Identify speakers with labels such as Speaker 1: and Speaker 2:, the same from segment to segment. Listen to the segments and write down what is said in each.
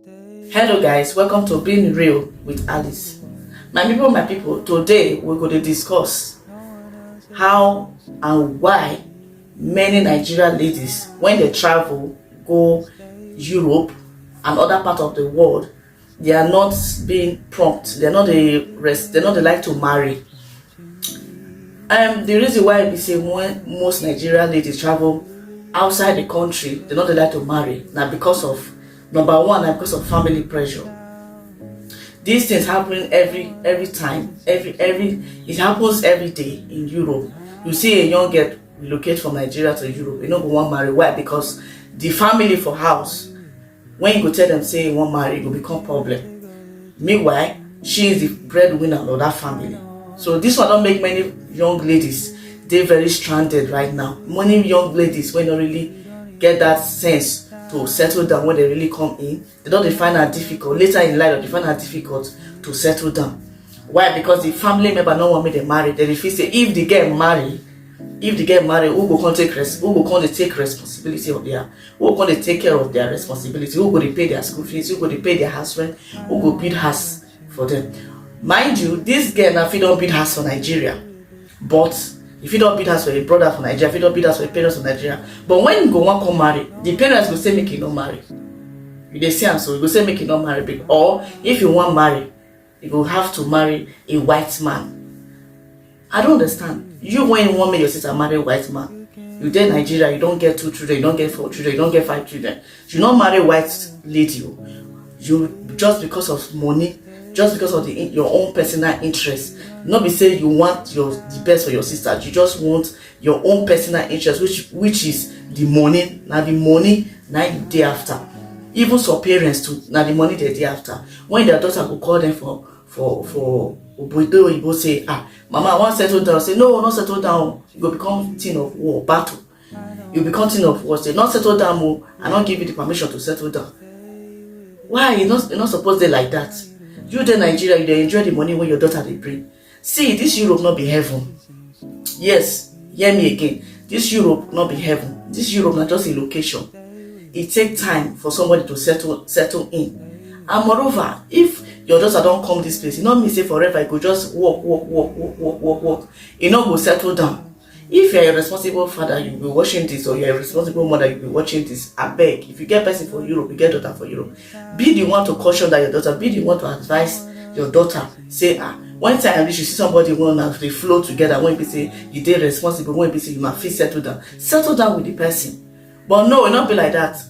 Speaker 1: Hello guys, welcome to Being Real with Alice. My people, today we're going to discuss how and why many Nigerian ladies, when they travel, go Europe and other parts of the world, they are not being prompt. They're not the like to marry. The reason why we say when most Nigerian ladies travel outside the country, they're not the like to marry. Now because of number one, because of family pressure. These things happen every time. It happens every day in Europe. You see a young girl relocate from Nigeria to Europe, you know, go want marry. Why? Because the family for house, when you go tell them say you want marry, it will become problem. Meanwhile, she is the breadwinner of that family. So this one don't make many young ladies, they're very stranded right now. Many young ladies when don't really get that sense to settle down when they really come in, they don't find it difficult. Later in life, they find it difficult to settle down. Why? Because the family member don't want me to marry. They refuse. Say if they get married, who go come take responsibility of their, who go to take care of their responsibility, who go to pay their school fees, who go to pay their house rent, who go build house for them. Mind you, this girl now if you don't build house for Nigeria, but if you don't build house for a brother from Nigeria, if you don't build house for a parents from Nigeria, but when you go want come marry, the parents will say make you not marry. If they say so, you go say make you not marry. Or if you want marry, you go have to marry a white man. I don't understand. You when you want me your sister marry a white man, you there Nigeria, you don't get 2 children, you don't get 4 children, you don't get 5 children. You not marry white lady. You just because of money, just because of your own personal interest. Not be say you want the best for your sister. You just want your own personal interest, which is the money. Now the money now the day after. Even some parents too. Now the money the day after. When their daughter will call them for Obodo, you go say, Mama, I want to settle down. Say no, not settle down. You go become thing of war, battle. You become thing of war. Say not settle down, I don't give you the permission to settle down. Why you're not supposed to like that? You there Nigeria, you dey enjoy the money when your daughter they bring. See, this Europe not be heaven. Yes, hear me again. This Europe not be heaven. This Europe not just a location. It take time for somebody to settle in. And moreover, if your daughter don't come this place, you not mean say forever. You go just walk. You not go settle down. If you're a responsible father, you'll be watching this, or you're a responsible mother, you'll be watching this. I beg, if you get person for Europe, you get daughter for Europe. Be the one to caution that your daughter, be the one to advise your daughter. Say, one time you see somebody want to they flow together, when you say you did responsible, when you say you must feel settle down with the person. But no, it not be like that.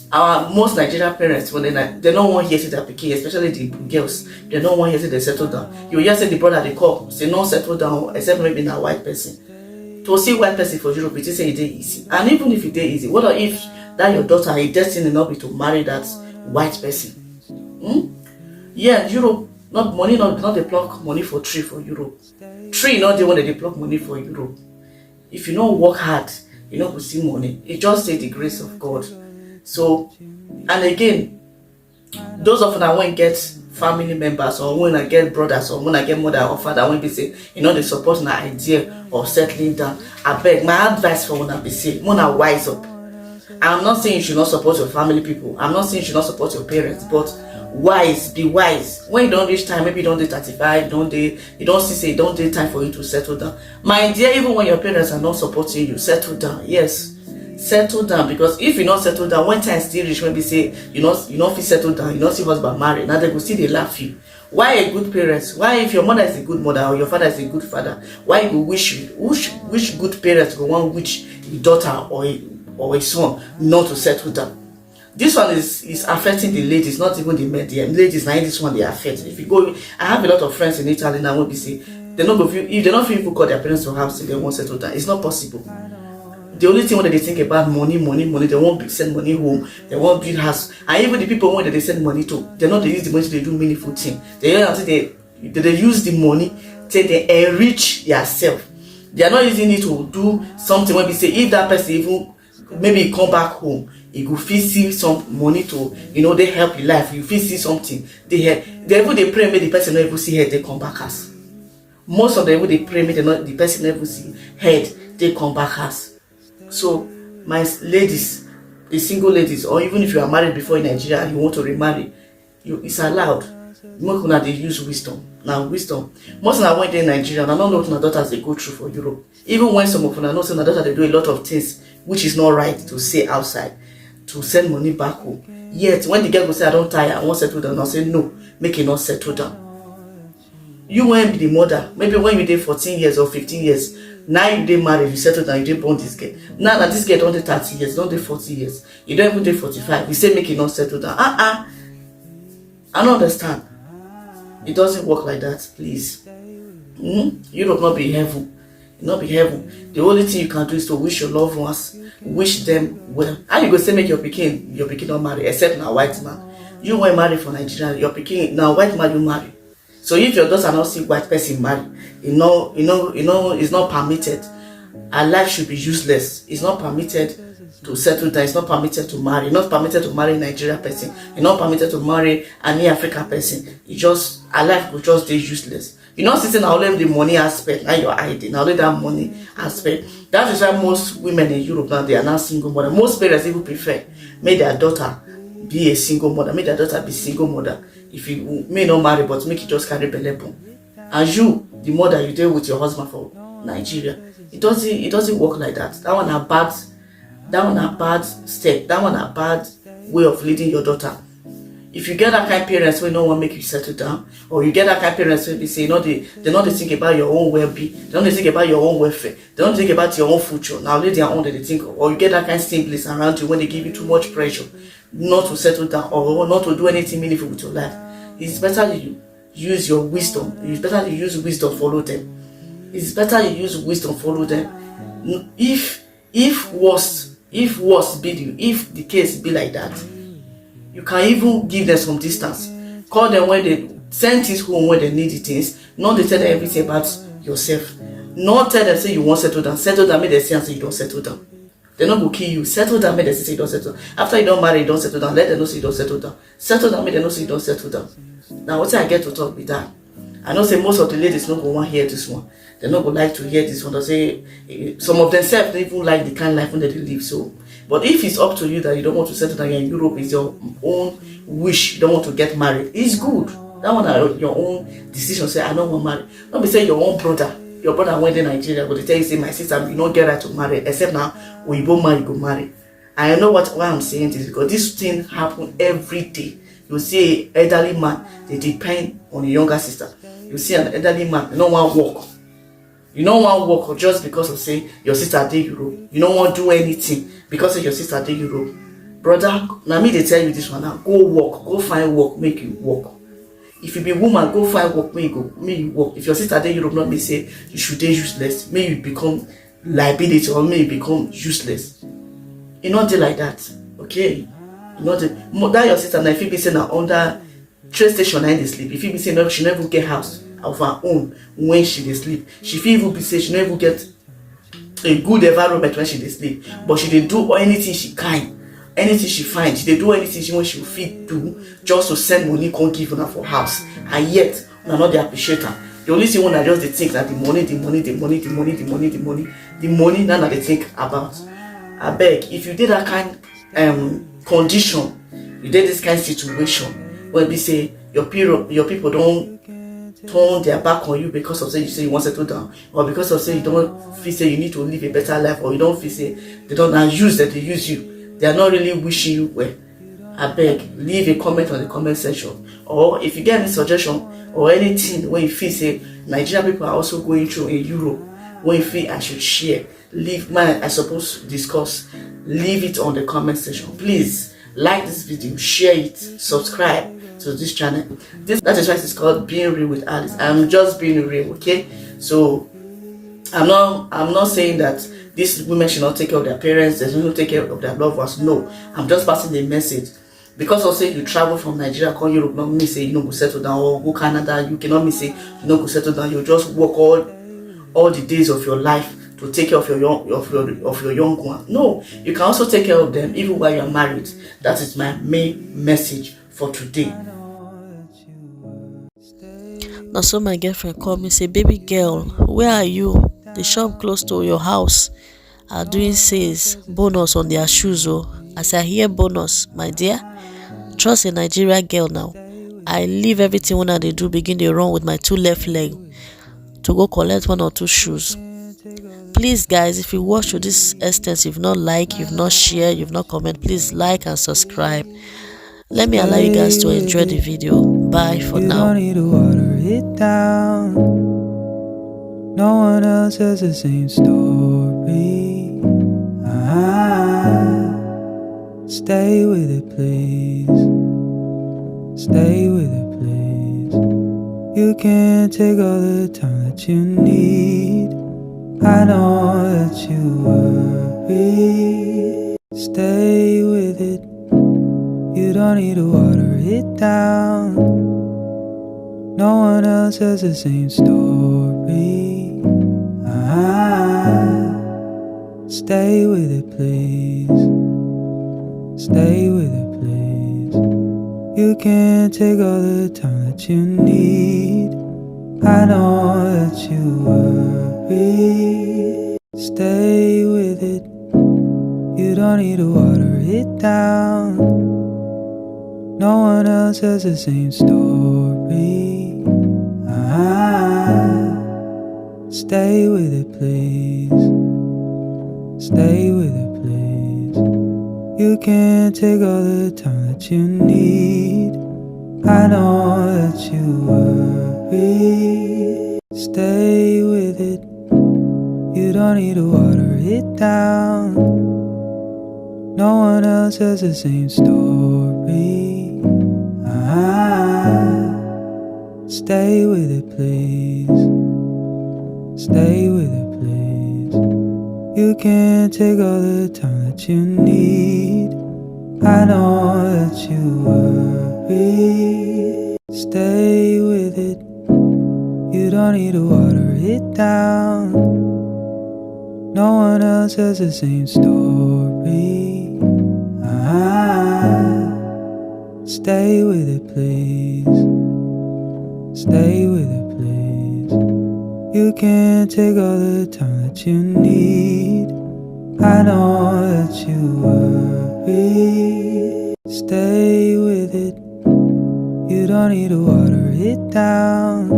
Speaker 1: Our most Nigerian parents, when they don't want to hear their pikin, especially the girls, they don't want to hear they settle down. You just say the brother they call, say no settle down, except maybe in a white person. To see white person for Europe, it say it easy. And even if it is easy, what if that your daughter is destined not be to marry that white person? Yeah, Europe, not they pluck money for tree for Europe. Tree not the one that they pluck money for Europe. If you don't work hard, you know, go see money. It just say the grace of God. So, and again, those of them when get family members, or when I get brothers, or when I get mother or father, when they say, you know, they support my idea of settling down, I beg, my advice for when I be say, when I wise up. I'm not saying you should not support your family people. I'm not saying you should not support your parents, but be wise. When you don't reach time, maybe you don't do 35, you don't see you don't do time for you to settle down. My dear, even when your parents are not supporting you, settle down. Yes. Settle down, because if you not settle down, when time still reach, maybe say you not feel settle down, you not see husband married, now they go see they laugh you. Why a good parents? Why if your mother is a good mother or your father is a good father, why you go which good parents go want which daughter or a son not to settle down? This one is affecting the ladies, not even the men. The ladies now this one they affect. If you go, I have a lot of friends in Italy now. When they say they not go if they not feel people call their parents to house, they won't settle down. It's not possible. The only thing when they think about money, they won't send money home, they won't build house. And even the people when they send money to, they not they use the money to do meaningful thing. They use the money till they enrich themselves. They are not using it to do something when we say if that person even maybe come back home, he could see some money to, you know, they help your life. You feel see something. They pray maybe the person not even see head, they come back as. Most of them they pray maybe the person never see head, they come back as. So, my ladies, the single ladies, or even if you are married before in Nigeria and you want to remarry, it's allowed. Make una dey use wisdom. Now wisdom. Most una when dey in Nigeria, na not know what una daughters they go through for Europe. Even when some of una know say una daughters they do a lot of things which is not right to say outside, to send money back home. Yet when the girl go say I don't tire, I won't settle down, I say no, make it not settle down. You when be the mother, maybe when you dey 14 years or 15 years, now you dey married, you settle down, you dey born this girl. Now that this girl don't dey 30 years, don't dey 40 years, you don't even dey 45, you say make it not settle down. I don't understand. It doesn't work like that, please. Europe not be heaven. It not be heaven. The only thing you can do is to wish your loved ones, wish them well. How you go say make your pikin not marry, except now white man. You were married for Nigeria, your pikin now white man you marry. So if your daughter not see white person marry, it's not permitted. Her life should be useless. It's not permitted to settle down. It's not permitted to marry. It's not permitted to marry a Nigeria person. It's not permitted to marry any African person. Her life will just be useless. You're not sitting only the money aspect. Now you're hiding. Only that money aspect. That is why most women in Europe now they are now single mother. Most parents even prefer make their daughter be a single mother. Make their daughter be single mother. If you may not marry, but make it just carry belle. And you, the mother, you deal with your husband for Nigeria. It doesn't work like that. That one a bad step. That one a bad way of leading your daughter. If you get that kind of parents who no one make you settle down, or you get that kind of parents who be say they not think about your own well-being, they don't think about your own welfare, they don't think about your own future. Now let their own they think of. Or you get that kind of siblings around you when they give you too much pressure not to settle down or not to do anything meaningful with your life. It's better you use your wisdom. It's better you use wisdom, follow them. It's better you use wisdom, follow them. If the case be like that, you can even give them some distance. Call them when they send things home when they need the things. Not they tell them everything about yourself. Not tell them say you want settle down. Settle down, make them say and say you don't settle down. They're not going to kill you. Settle down, make them say you don't settle down. After you don't marry, you don't settle down. Let them know say you don't settle down. Settle down, make them know say you don't settle down. Now what I get to talk with that. I know say most of the ladies not going to want to hear this one. They're not going to like to hear this one. They say some of themselves don't even like the kind of life when they live. So, but if it's up to you that you don't want to settle down in Europe, it's your own wish. You don't want to get married. It's good. That one is your own decision. Say I don't want to marry. Don't be saying your own brother. Your brother went to Nigeria, but they tell you say my sister, you don't get right to marry. Except now when you go marry, you go marry. I know why I'm saying this because this thing happen every day. You see an elderly man, they depend on a younger sister. You see an elderly man, you don't want to work. You don't want to work just because of say your sister did Europe. You don't want to do anything because of your sister did Europe. Brother, now me they tell you this one now. Go work, go find work, make you work. If you be a woman, go find work, make you work. If your sister did Europe, not me say you should be useless. May you become liability or may you become useless. You not do like that, okay? You know that your sister now if you be saying under train station and they sleep. If you be saying no, she never get house of her own when she dey sleep. She fit even be say she never get a good environment when she dey sleep. But she dey do anything she can, anything she find. She dey do anything she want. She fit do just to send money, come give her for house. And yet, una not dey appreciate her. The only thing una just dey think that the money. Now that they think about. I beg, if you did that kind condition, you did this kind of situation where we say your people don't turn their back on you because of say you say you want to settle down, or because of say you don't feel say you need to live a better life, or you don't feel say they don't use that they use you. They are not really wishing you well. I beg, leave a comment on the comment section, or if you get any suggestion or anything where you feel say Nigerian people are also going through in Europe, when you feel I should share, leave mine I supposed to discuss, leave it on the comment section. Please like this video, share it, subscribe to this channel. That is why it's called Being Real with Alice. I'm just being real, okay? So I'm not saying that these women should not take care of their parents, they should take care of their loved ones. No, I'm just passing the message. Because also you travel from Nigeria, come Europe, not me say you know go settle down, or go Canada, you cannot me say you know go settle down. You just work all the days of your life to take care of your young one. No, you can also take care of them even while you are married. That is my main message for today.
Speaker 2: Now so my girlfriend called me say, baby girl, where are you? The shop close to your house. are doing sales bonus on their shoes. Oh, as I hear bonus, my dear, trust a Nigeria girl now. I leave everything when they do begin they run with my 2 left leg to go collect 1 or 2 shoes. Please guys, if you watch to this extent, you've not like, you've not share, you've not comment, please like and subscribe. Let me allow you guys to enjoy the video. Bye for now.
Speaker 3: You don't need to water it down. No one else has the same story. Stay with it, please. Stay with it, please. You can't take all the time that you need. I know that you worry. Stay with it. You don't need to water it down. No one else has the same story. Stay with it, please. Stay with it, please. You can't take all the time that you need. I know that you worry. Stay with it. You don't need to water it down. No one else has the same story. Stay with it, please. Stay with it, please. You can't take all the time that you need. I know that you worry. Stay with it. You don't need to water it down. No one else has the same story. Stay with it, please. Stay with it, please. You can't take all the time that you need. I know that you worry. Stay with it. You don't need to water it down. No one else has the same story. Stay with it, please. Stay with it, please. You can't take all the time that you need. I know that you worry. Stay with it. You don't need to water it down.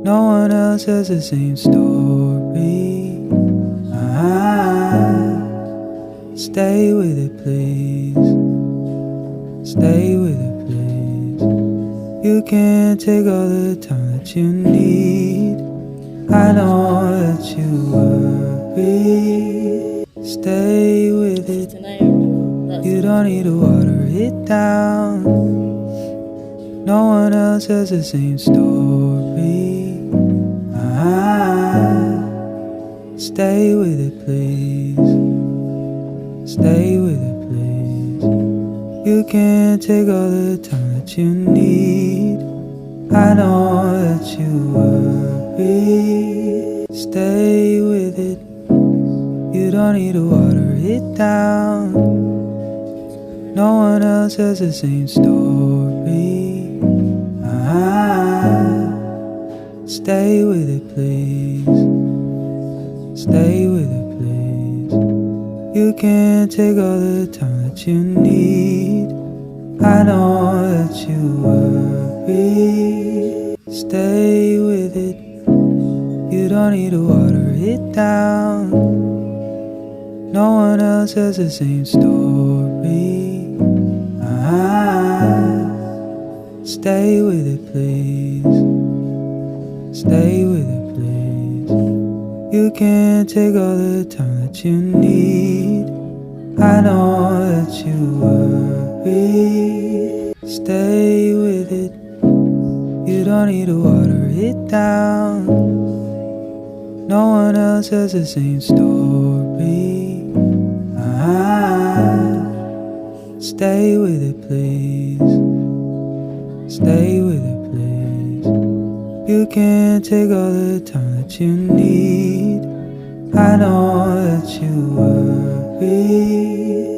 Speaker 3: No one else has the same story. Stay with it, please. Stay with it, please. You can't take all the time that you need. I know that you worry. Stay with it. You don't need to water it down. No one else has the same story. Stay with it, please. Stay with it, please. You can't take all the time that you need. I know that you worry. Stay with it. You don't need to water it down. No one else has the same story. Stay with it, please. Stay with it, please. You can't take all the time that you need. I know that you worry. Stay with it. You don't need to water it down. No one else has the same story. Stay with it, please. Stay with it, please. You can't take all the time that you need. I know that you worry. Stay with it. You don't need to water it down. No one else has the same story. Stay with it, please. Stay with it, please. You can't take all the time that you need. I know that you worry.